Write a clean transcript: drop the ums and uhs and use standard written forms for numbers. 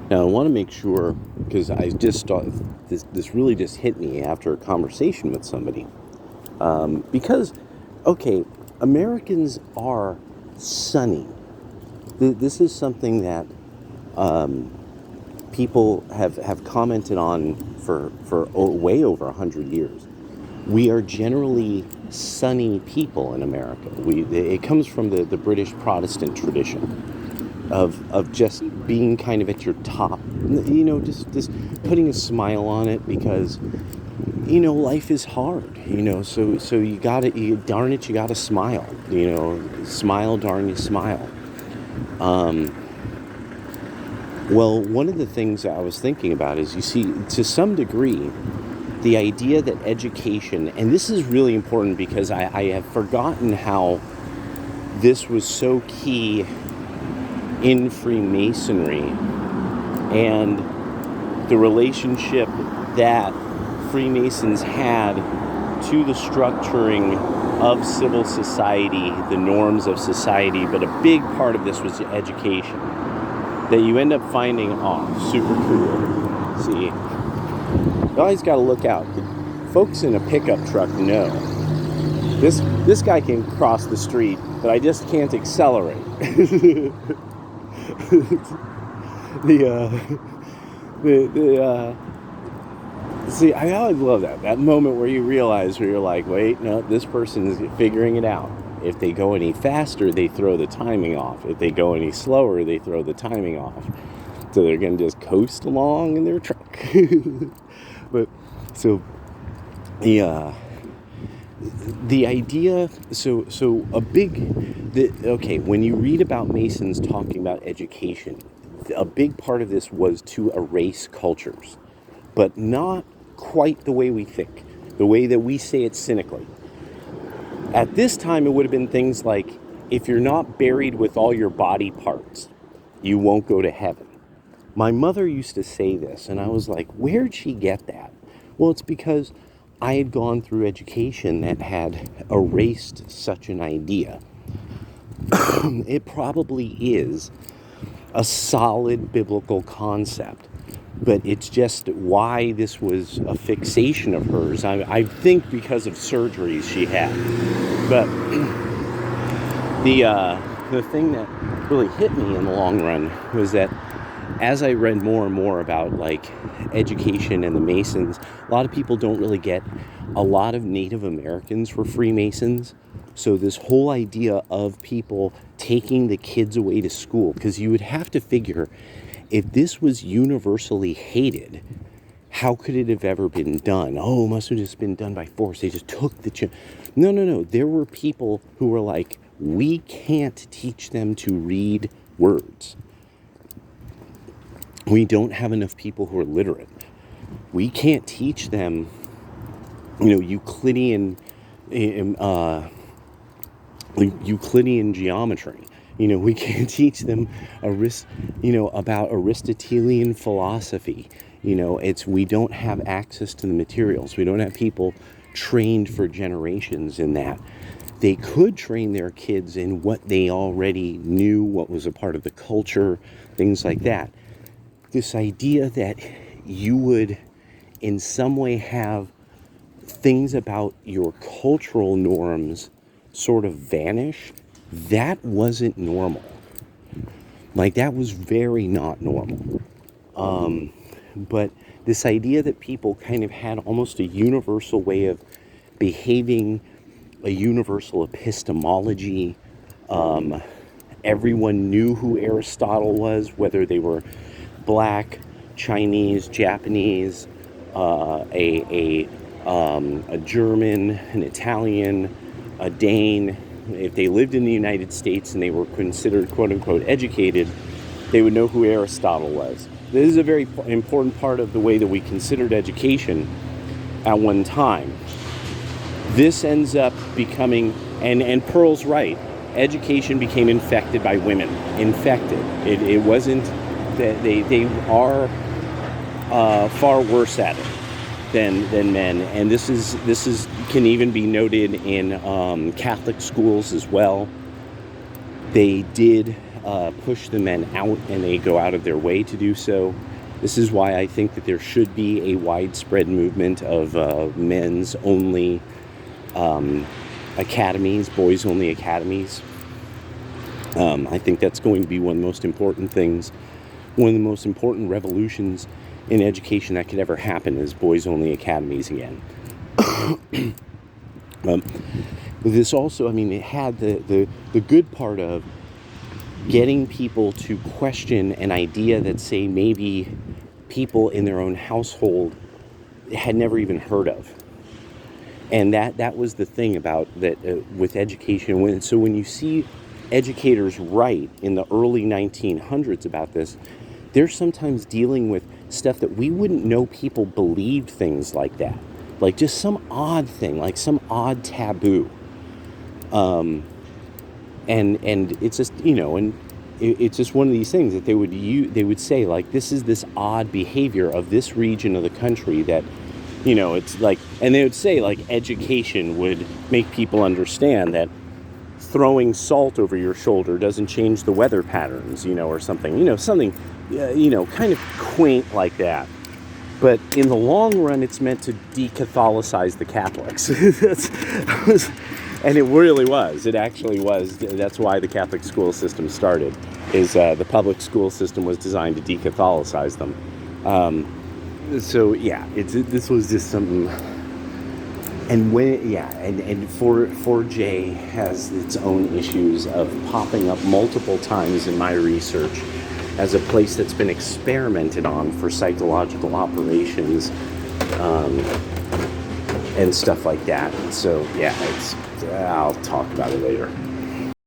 Now, I want to make sure, because I just thought this really just hit me after a conversation with somebody. Because, okay, Americans are sunny. This is something that people have commented on for way over 100 years. We are generally sunny people in America. It comes from the British Protestant tradition of just being kind of at your top, just putting a smile on it, because life is hard, so you gotta, darn it, you gotta smile, smile, darn you, smile. Well, one of the things that I was thinking about is, you see, to some degree, the idea that education, and this is really important because I have forgotten how this was so key in Freemasonry, and the relationship that Freemasons had to the structuring of civil society, the norms of society, but a big part of this was education. That you end up finding, super cool. See, you always got to look out. The folks in a pickup truck know this guy can cross the street, but I just can't accelerate. See, I always love that moment where you realize, where you're like, wait, no, this person is figuring it out. If they go any faster, they throw the timing off. If they go any slower, they throw the timing off. So they're going to just coast along in their truck. But so the idea, okay, when you read about Masons talking about education, a big part of this was to erase cultures, but not quite the way we think, the way that we say it cynically. At this time, it would have been things like, if you're not buried with all your body parts, you won't go to heaven. My mother used to say this, and I was like, where'd she get that? Well, it's because I had gone through education that had erased such an idea. It probably is a solid biblical concept, but it's just why this was a fixation of hers. I think because of surgeries she had. But the thing that really hit me in the long run was that as I read more and more about education and the Masons, a lot of people don't really get, a lot of Native Americans were Freemasons. So this whole idea of people taking the kids away to school, because you would have to figure, if this was universally hated, how could it have ever been done? Oh, it must have just been done by force. They just took the No. There were people who were like, we can't teach them to read words. We don't have enough people who are literate. We can't teach them, Euclidean geometry. We can't teach them about Aristotelian philosophy. We don't have access to the materials. We don't have people trained for generations in that. They could train their kids in what they already knew, what was a part of the culture, things like that. This idea that you would in some way have things about your cultural norms sort of vanish, that wasn't normal. That was very not normal. But this idea that people kind of had almost a universal way of behaving, a universal epistemology. Everyone knew who Aristotle was, whether they were Black, Chinese, Japanese, a German, an Italian, a Dane. If they lived in the United States and they were considered quote-unquote educated, they would know who Aristotle was. This is a very important part of the way that we considered education at one time. This ends up becoming, and Pearl's right, education became infected by women. Infected. It wasn't that they are far worse at it than men, and this is can even be noted in Catholic schools as well. They did push the men out, and they go out of their way to do so. This is why I think that there should be a widespread movement of men's only academies, boys only academies. I think that's going to be one of the most important things, one of the most important revolutions in education that could ever happen, is boys only academies again. This also, I mean, it had the good part of getting people to question an idea that, say, maybe people in their own household had never even heard of. And that was the thing about that with education. So when you see educators write in the early 1900s about this, they're sometimes dealing with stuff that we wouldn't know people believed things like that. Like just some odd thing, like some odd taboo. And it's just, and it's just one of these things that they would say, like, this is this odd behavior of this region of the country that, it's like, and they would say, like, education would make people understand that throwing salt over your shoulder doesn't change the weather patterns, or something, something, kind of quaint like that. But in the long run, it's meant to de-Catholicize the Catholics. And it really was. It actually was. That's why the Catholic school system started, is the public school system was designed to de-Catholicize them. So, yeah, this was just something. And and 4J has its own issues of popping up multiple times in my research as a place that's been experimented on for psychological operations and stuff like that. So, yeah, I'll talk about it later.